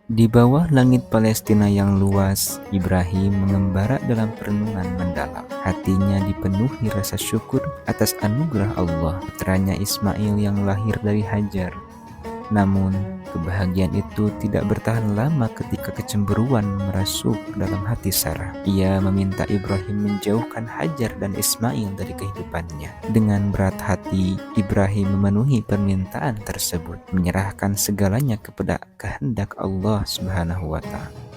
Di bawah langit Palestina yang luas, Ibrahim mengembara dalam perenungan mendalam. Hatinya dipenuhi rasa syukur atas anugerah Allah, putranya Ismail yang lahir dari Hajar. Namun, kebahagiaan itu tidak bertahan lama ketika kecemburuan merasuk dalam hati Sarah. Ia meminta Ibrahim menjauhkan Hajar dan Ismail dari kehidupannya. Dengan berat hati, Ibrahim memenuhi permintaan tersebut, menyerahkan segalanya kepada kehendak Allah Subhanahu wa Ta'ala.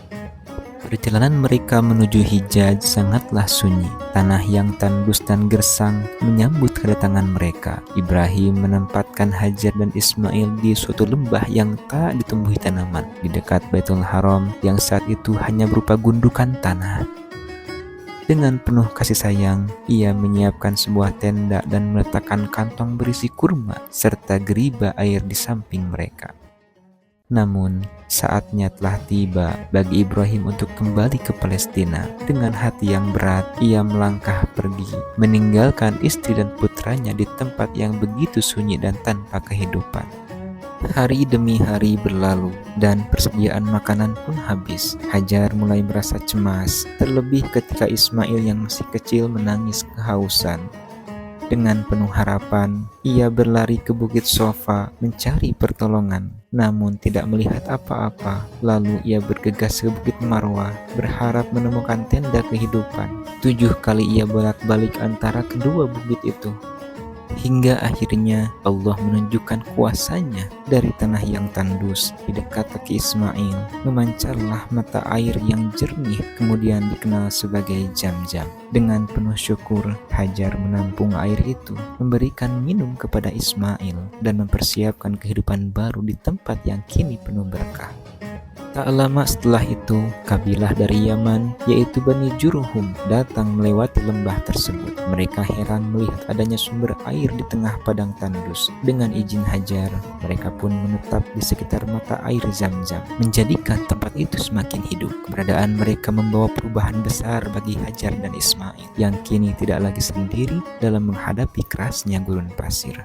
Perjalanan mereka menuju Hijaz sangatlah sunyi. Tanah yang tandus dan gersang menyambut kedatangan mereka. Ibrahim menempatkan Hajar dan Ismail di suatu lembah yang tak ditumbuhi tanaman, di dekat Baitul Haram yang saat itu hanya berupa gundukan tanah. Dengan penuh kasih sayang, ia menyiapkan sebuah tenda dan meletakkan kantong berisi kurma serta geriba air di samping mereka. Namun, saatnya telah tiba bagi Ibrahim untuk kembali ke Palestina. Dengan hati yang berat, ia melangkah pergi, meninggalkan istri dan putranya di tempat yang begitu sunyi dan tanpa kehidupan. Hari demi hari berlalu, dan persediaan makanan pun habis. Hajar mulai merasa cemas, terlebih ketika Ismail yang masih kecil menangis kehausan. Dengan penuh harapan, ia berlari ke Bukit Sofa mencari pertolongan, namun tidak melihat apa-apa. Lalu ia bergegas ke Bukit Marwah, berharap menemukan tenda kehidupan. 7 kali ia bolak-balik antara kedua bukit itu, hingga akhirnya Allah menunjukkan kuasanya. Dari tanah yang tandus di dekat kaki Ismail memancarlah mata air yang jernih, kemudian dikenal sebagai Zam-Zam. Dengan penuh syukur, Hajar menampung air itu, memberikan minum kepada Ismail, dan mempersiapkan kehidupan baru di tempat yang kini penuh berkah. Tak lama setelah itu, kabilah dari Yaman, yaitu Bani Jurhum, datang melewati lembah tersebut. Mereka heran melihat adanya sumber air di tengah padang tandus. Dengan izin Hajar, mereka pun menetap di sekitar mata air Zam-Zam, menjadikan tempat itu semakin hidup. Keberadaan mereka membawa perubahan besar bagi Hajar dan Ismail, yang kini tidak lagi sendiri dalam menghadapi kerasnya gurun pasir.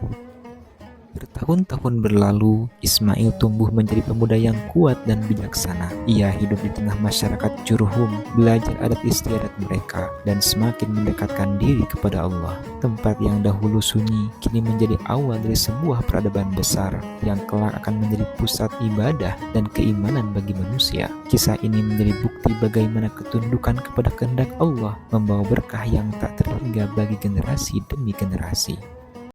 Bertahun-tahun berlalu, Ismail tumbuh menjadi pemuda yang kuat dan bijaksana. Ia hidup di tengah masyarakat Jurhum, belajar adat istiadat mereka, dan semakin mendekatkan diri kepada Allah. Tempat yang dahulu sunyi, kini menjadi awal dari sebuah peradaban besar, yang kelak akan menjadi pusat ibadah dan keimanan bagi manusia. Kisah ini menjadi bukti bagaimana ketundukan kepada kehendak Allah membawa berkah yang tak terhingga bagi generasi demi generasi.